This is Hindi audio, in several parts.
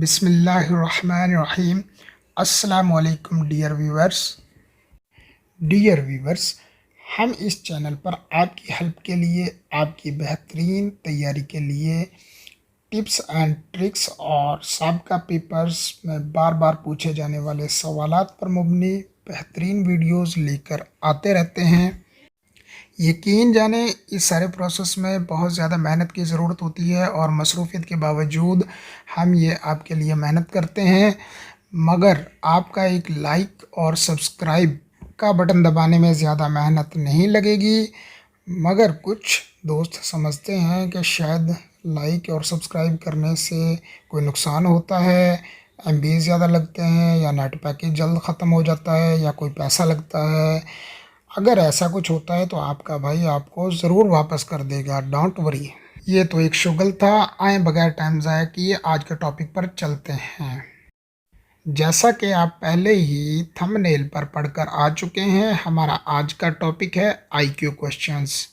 बिस्मिल्लाहिर्रहमानिर्रहीम। अस्सलाम वालेकुम डियर व्यूवर्स, हम इस चैनल पर आपकी हेल्प के लिए, आपकी बेहतरीन तैयारी के लिए टिप्स एंड ट्रिक्स और साबका पेपर्स में बार बार पूछे जाने वाले सवालात पर मबनी बेहतरीन वीडियोस लेकर आते रहते हैं। यकीन जाने इस सारे प्रोसेस में बहुत ज़्यादा मेहनत की ज़रूरत होती है और मसरूफ़ियत के बावजूद हम ये आपके लिए मेहनत करते हैं, मगर आपका एक लाइक और सब्सक्राइब का बटन दबाने में ज़्यादा मेहनत नहीं लगेगी। मगर कुछ दोस्त समझते हैं कि शायद लाइक और सब्सक्राइब करने से कोई नुकसान होता है, एमबी ज़्यादा लगते हैं या नेट पैकेज जल्द ख़त्म हो जाता है या कोई पैसा लगता है। अगर ऐसा कुछ होता है तो आपका भाई आपको ज़रूर वापस कर देगा, डोंट वरी। ये तो एक शुगल था। आए बगैर टाइम ज़ाया किए आज के टॉपिक पर चलते हैं। जैसा कि आप पहले ही थंबनेल पर पढ़कर आ चुके हैं, हमारा आज का टॉपिक है आईक्यू क्वेश्चंस।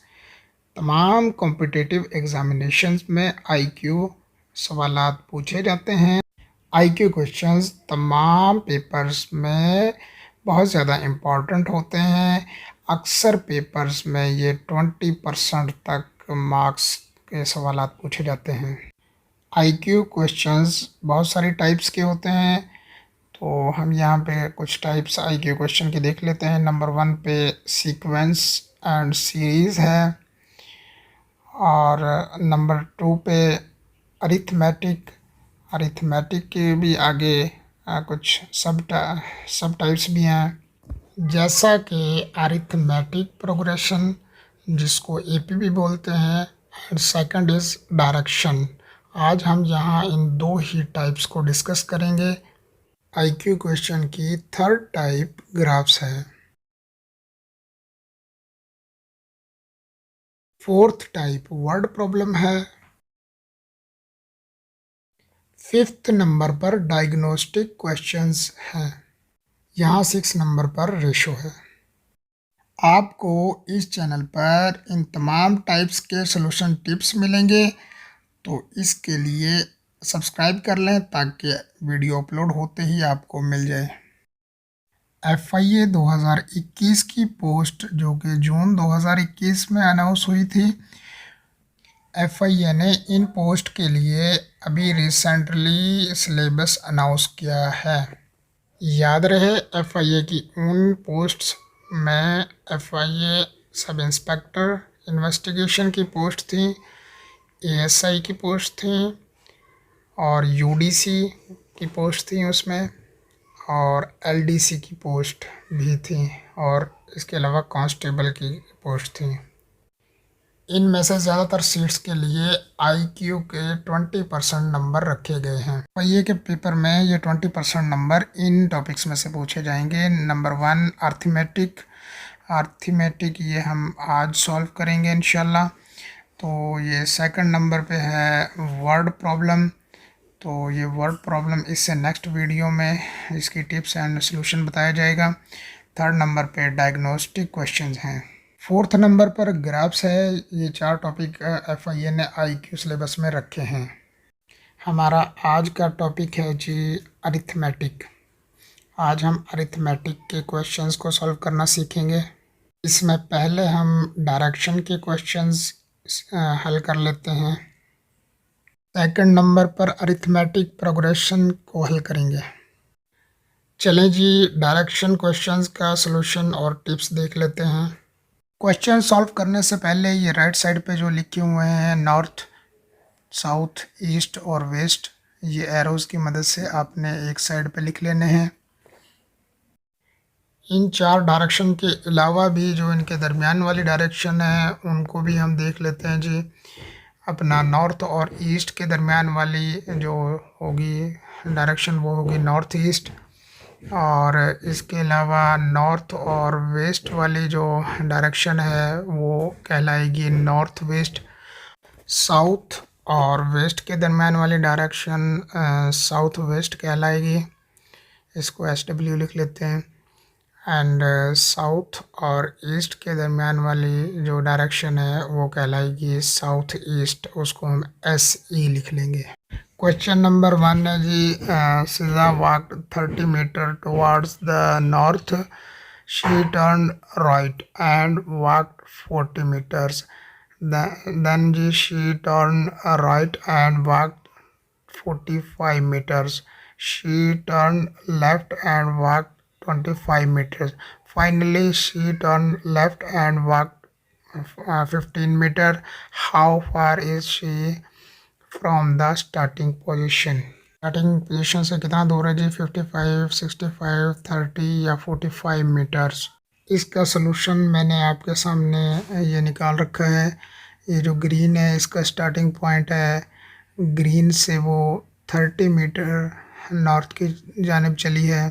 तमाम कॉम्पिटिटिव एग्जामिनेशंस में आईक्यू सवालात पूछे जाते हैं। आईक्यू क्वेश्चंस तमाम पेपर्स में बहुत ज़्यादा इम्पॉर्टेंट होते हैं। अक्सर पेपर्स में ये 20% तक मार्क्स के सवालात पूछे जाते हैं। आईक्यू क्वेश्चंस बहुत सारी टाइप्स के होते हैं, तो हम यहाँ पे कुछ टाइप्स आईक्यू क्वेश्चन की देख लेते हैं। नंबर 1 पे सीक्वेंस एंड सीरीज़ है, और नंबर 2 पे अरिथमेटिक के भी आगे कुछ सब टाइप्स भी हैं, जैसा कि अरिथमेटिक प्रोग्रेशन, जिसको एपी भी बोलते हैं, एंड सेकंड इज़ डायरेक्शन। आज हम यहाँ इन दो ही टाइप्स को डिस्कस करेंगे। आईक्यू क्वेश्चन की थर्ड टाइप ग्राफ्स है। फोर्थ टाइप वर्ड प्रॉब्लम है। फिफ्थ नंबर पर डायग्नोस्टिक क्वेश्चंस हैं। यहाँ 6 नंबर पर रेशो है। आपको इस चैनल पर इन तमाम टाइप्स के सॉल्यूशन टिप्स मिलेंगे, तो इसके लिए सब्सक्राइब कर लें ताकि वीडियो अपलोड होते ही आपको मिल जाए। FIA 2021 की पोस्ट जो कि जून 2021 में अनाउंस हुई थी, FIA ने इन पोस्ट के लिए अभी रिसेंटली सिलेबस अनाउंस किया है। याद रहे, FIA की उन पोस्ट्स में FIA सब इंस्पेक्टर इन्वेस्टिगेशन की पोस्ट थी, ASI की पोस्ट थी और UDC की पोस्ट थी उसमें, और LDC की पोस्ट भी थी, और इसके अलावा कांस्टेबल की पोस्ट थी। इनमें से ज़्यादातर सीट्स के लिए IQ के 20% नंबर रखे गए हैं। FIA के पेपर में ये 20% नंबर इन टॉपिक्स में से पूछे जाएंगे। नंबर 1 अर्थमेटिक ये हम आज सॉल्व करेंगे इंशाल्लाह। तो ये सेकंड नंबर पे है वर्ड प्रॉब्लम, तो ये वर्ड प्रॉब्लम इससे नेक्स्ट वीडियो में इसकी टिप्स एंड सॉल्यूशन बताया जाएगा। थर्ड नंबर पे डायग्नोस्टिक क्वेश्चंस हैं। फोर्थ नंबर पर ग्राफ्स है। ये 4 टॉपिक FIA ने IQ सिलेबस में रखे हैं। हमारा आज का टॉपिक है जी अरिथमेटिक। आज हम अरिथमेटिक के क्वेश्चंस को सॉल्व करना सीखेंगे। इसमें पहले हम डायरेक्शन के क्वेश्चंस हल कर लेते हैं। सेकंड नंबर पर अरिथमेटिक प्रोग्रेशन को हल करेंगे। चलें जी, डायरेक्शन क्वेश्चंस का सॉल्यूशन और टिप्स देख लेते हैं। क्वेश्चन सॉल्व करने से पहले ये राइट साइड पे जो लिखे हुए हैं नॉर्थ, साउथ, ईस्ट और वेस्ट, ये एरोज़ की मदद से आपने एक साइड पे लिख लेने हैं। इन 4 डायरेक्शन के अलावा भी जो इनके दरमियान वाली डायरेक्शन है उनको भी हम देख लेते हैं जी। अपना नॉर्थ और ईस्ट के दरमियान वाली जो होगी डायरेक्शन वो होगी नॉर्थ ईस्ट, और इसके अलावा नॉर्थ और वेस्ट वाली जो डायरेक्शन है वो कहलाएगी नॉर्थ वेस्ट। साउथ और वेस्ट के दरमियान वाली डायरेक्शन साउथ वेस्ट कहलाएगी, इसको SW लिख लेते हैं। एंड साउथ और ईस्ट के दरमियान वाली जो डायरेक्शन है वो कहलाएगी साउथ ईस्ट, उसको हम SE लिख लेंगे। क्वेश्चन नंबर 1 है जी, Siza walked 30 meter towards the north. She turned right and walked 40 meters. Then जी she turned right and walked 45 meters. She turned left and walked 25 meters. Finally, she turned left and walked 15 meters. How far is she from the starting position? Starting position से कितना दूर है जी? 55, 65, 30 या 45 मीटर्स। इसका सलूशन मैंने आपके सामने ये निकाल रखा है। ये जो ग्रीन है इसका स्टार्टिंग पॉइंट है, ग्रीन से वो 30 मीटर नॉर्थ की जानिब चली है,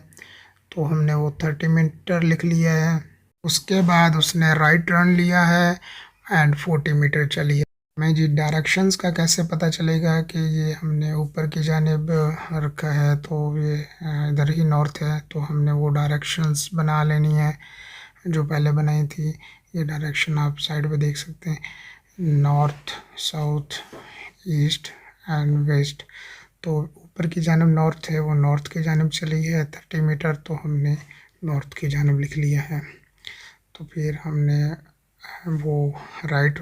तो हमने वो 30 मीटर लिख लिया है। उसके बाद उसने राइट टर्न लिया है एंड 40 मीटर चली है। हमें जी डायरेक्शंस का कैसे पता चलेगा कि ये हमने ऊपर की जानिब रखा है तो ये इधर ही नॉर्थ है, तो हमने वो डायरेक्शंस बना लेनी है जो पहले बनाई थी। ये डायरेक्शन आप साइड पे देख सकते हैं, north, south, east and west. तो ऊपर की जानिब नॉर्थ है, वो नॉर्थ की जानिब चली है 30 मीटर, तो हमने नॉर्थ की जानिब लिख लिया है। तो फिर हमने वो राइट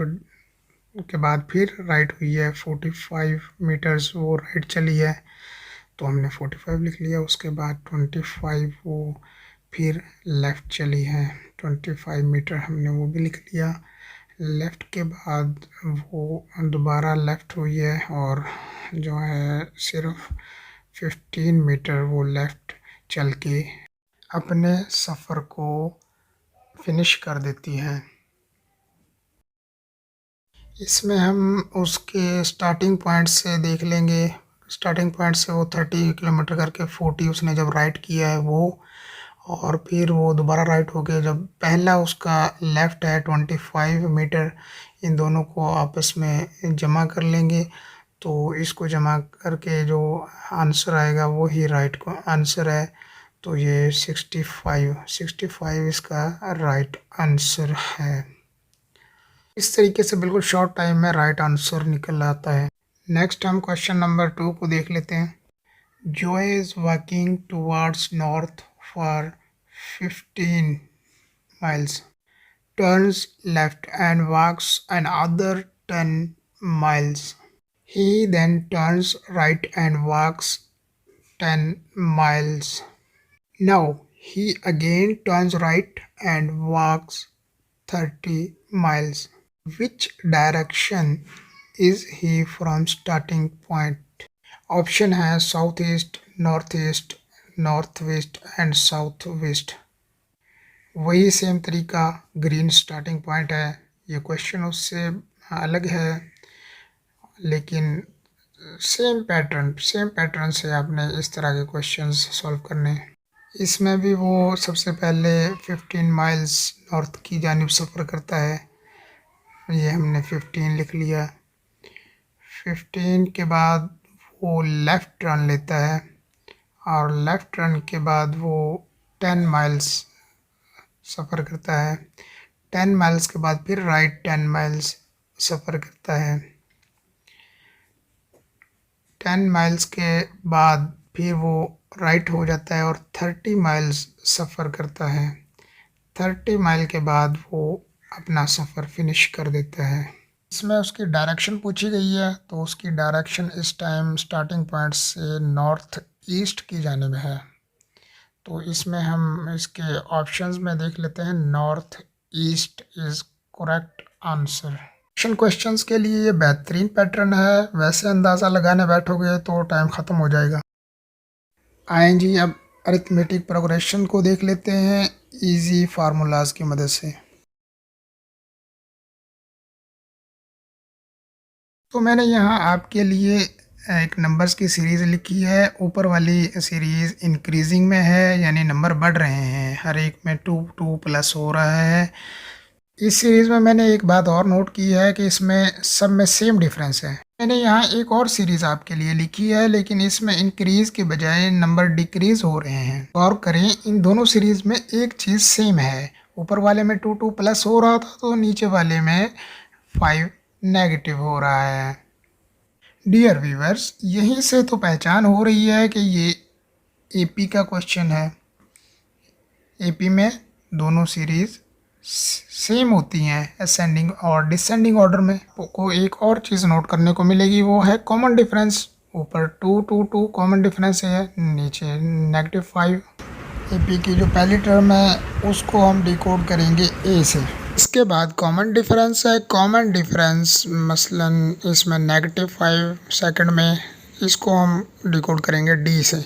के बाद फिर राइट हुई है 45 मीटर्स, वो राइट चली है, तो हमने 45 लिख लिया। उसके बाद 25 वो फिर लेफ़्ट चली है, 25 मीटर हमने वो भी लिख लिया। लेफ़्ट के बाद वो दोबारा लेफ़्ट हुई है और जो है सिर्फ 15 मीटर वो लेफ़्ट चल के अपने सफ़र को फिनिश कर देती है। इसमें हम उसके स्टार्टिंग पॉइंट से देख लेंगे। स्टार्टिंग पॉइंट से वो 30 किलोमीटर करके 40 उसने जब राइट किया है वो, और फिर वो दोबारा राइट हो गया। जब पहला उसका लेफ़्ट है 25 मीटर, इन दोनों को आपस में जमा कर लेंगे, तो इसको जमा करके जो आंसर आएगा वो ही राइट को आंसर है। तो ये 65 इसका राइट आंसर है। इस तरीके से बिल्कुल शॉर्ट टाइम में राइट आंसर निकल आता है। नेक्स्ट हम क्वेश्चन नंबर 2 को देख लेते हैं। Joy is walking towards north for 15 miles, turns left and walks another 10 miles. He then turns right and walks 10 miles. Now he again turns right and walks 30 miles. Which direction is he from starting point? Option है south east, north east, north west and south west. वही सेम तरीका, ग्रीन स्टार्टिंग पॉइंट है। ये क्वेश्चन उससे अलग है, लेकिन सेम पैटर्न से आपने इस तरह के क्वेश्चंस सॉल्व करने हैं। इसमें भी वो सबसे पहले 15 माइल्स नॉर्थ की जानिब सफ़र करता है, ये हमने 15 लिख लिया। 15 के बाद वो लेफ़्ट टर्न लेता है, और लेफ़्ट टर्न के बाद वो 10 माइल्स सफ़र करता है। 10 माइल्स के बाद फिर राइट 10 माइल्स सफ़र करता है। 10 माइल्स के बाद फिर वो राइट हो जाता है और 30 माइल्स सफ़र करता है। 30 माइल के बाद वो अपना सफ़र फिनिश कर देता है। इसमें उसकी डायरेक्शन पूछी गई है, तो उसकी डायरेक्शन इस टाइम स्टार्टिंग पॉइंट से नॉर्थ ईस्ट की जानिब है। तो इसमें हम इसके ऑप्शंस में देख लेते हैं, north east is correct answer. Questions के लिए ये बेहतरीन पैटर्न है, वैसे अंदाज़ा लगाने बैठोगे तो टाइम ख़त्म हो जाएगा। आएँ जी अब अरिथमेटिक प्रोग्रेशन को देख लेते हैं इजी फार्मूलाज की मदद से। तो मैंने यहाँ आपके लिए एक नंबर्स की सीरीज़ लिखी है। ऊपर वाली सीरीज़ इंक्रीजिंग में है, यानी नंबर बढ़ रहे हैं, हर एक में 2 प्लस हो रहा है। इस सीरीज़ में मैंने एक बात और नोट की है कि इसमें सब में सेम डिफरेंस है। मैंने यहाँ एक और सीरीज़ आपके लिए लिखी है, लेकिन इसमें इंक्रीज़ के बजाय नंबर डिक्रीज़ हो रहे हैं। गौर करें, इन दोनों सीरीज़ में एक चीज़ सेम है। ऊपर वाले में 2 प्लस हो रहा था, तो नीचे वाले में 5 नेगेटिव हो रहा है। डियर व्यूअर्स, यहीं से तो पहचान हो रही है कि ये एपी का क्वेश्चन है। एपी में दोनों सीरीज सेम होती हैं असेंडिंग और डिसेंडिंग ऑर्डर में। को एक और चीज़ नोट करने को मिलेगी, वो है कॉमन डिफरेंस। ऊपर 2 2 2 कॉमन डिफरेंस है, नीचे -5। एपी की जो पहली टर्म है उसको हम डिकोड करेंगे ए से। इसके बाद कॉमन डिफरेंस है। कॉमन डिफरेंस मसलन इसमें -5 सेकंड में, इसको हम डिकोड करेंगे डी से।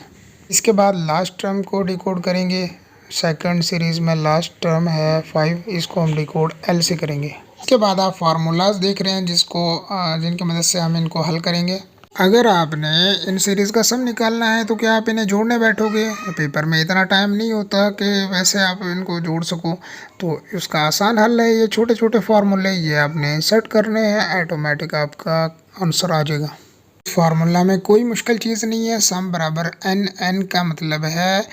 इसके बाद लास्ट टर्म को डिकोड करेंगे। सेकंड सीरीज़ में लास्ट टर्म है 5, इसको हम डिकोड एल से करेंगे। इसके बाद आप फार्मूलाज देख रहे हैं जिनकी मदद से हम इनको हल करेंगे। अगर आपने इन सीरीज़ का सम निकालना है तो क्या आप इन्हें जोड़ने बैठोगे? पेपर में इतना टाइम नहीं होता कि वैसे आप इनको जोड़ सको। तो इसका आसान हल है, ये छोटे छोटे फार्मूले ये आपने इंसर्ट करने हैं, ऑटोमेटिक आपका आंसर आ जाएगा। फार्मूला में कोई मुश्किल चीज़ नहीं है। सम बराबर एन, एन का मतलब है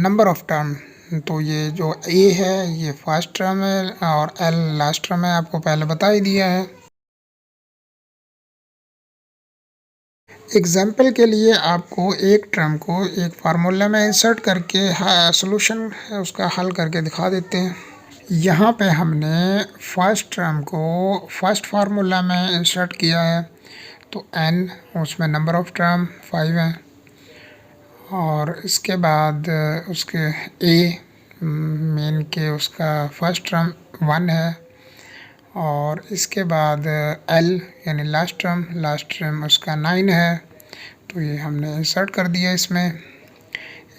नंबर ऑफ टर्म। तो ये जो ए है ये फर्स्ट टर्म है और एल लास्ट टर्म है, आपको पहले बता ही दिया है। एग्जाम्पल के लिए आपको एक टर्म को एक फार्मूला में इंसर्ट करके सॉल्यूशन उसका हल करके दिखा देते हैं। यहाँ पे हमने फर्स्ट टर्म को फर्स्ट फार्मूला में इंसर्ट किया है, तो n उसमें नंबर ऑफ टर्म 5 है और इसके बाद उसके a मेन के उसका फर्स्ट टर्म 1 है और इसके बाद L यानी लास्ट टर्म उसका 9 है। तो ये हमने इंसर्ट कर दिया, इसमें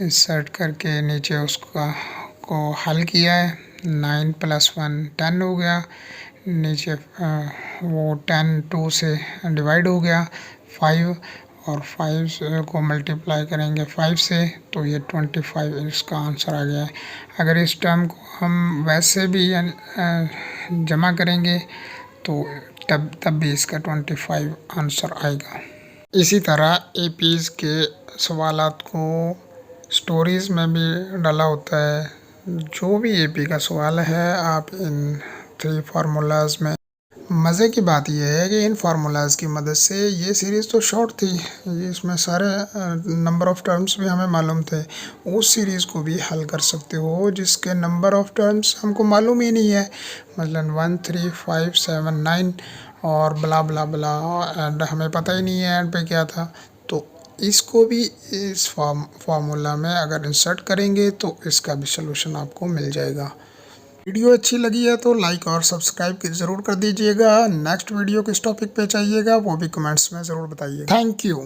इंसर्ट करके नीचे उसका को हल किया है। 9 + 1 10 हो गया, नीचे वो 10 2 से डिवाइड हो गया 5 और 5 को मल्टीप्लाई करेंगे 5 से, तो ये 25 इसका आंसर आ गया है। अगर इस टर्म को हम वैसे भी जमा करेंगे तो तब भी इसका 25 आंसर आएगा। इसी तरह एपीज़ के सवालात को स्टोरीज़ में भी डाला होता है। जो भी एपी का सवाल है आप इन 3 फार्मूलाज में। मज़े की बात यह है कि इन फार्मूलाज की मदद से ये सीरीज़ तो शॉर्ट थी, इसमें सारे नंबर ऑफ़ टर्म्स भी हमें मालूम थे। उस सीरीज़ को भी हल कर सकते हो जिसके नंबर ऑफ़ टर्म्स हमको मालूम ही नहीं है, मतलब 1 3 5 7 9 और ब्ला ब्ला ब्ला, एंड हमें पता ही नहीं है एंड पे क्या था। तो इसको भी इस फार्मूला में अगर इंसर्ट करेंगे तो इसका भी सलूशन आपको मिल जाएगा। वीडियो अच्छी लगी है तो लाइक और सब्सक्राइब ज़रूर कर दीजिएगा। नेक्स्ट वीडियो किस टॉपिक पे चाहिएगा वो भी कमेंट्स में ज़रूर बताइएगा। Thank you.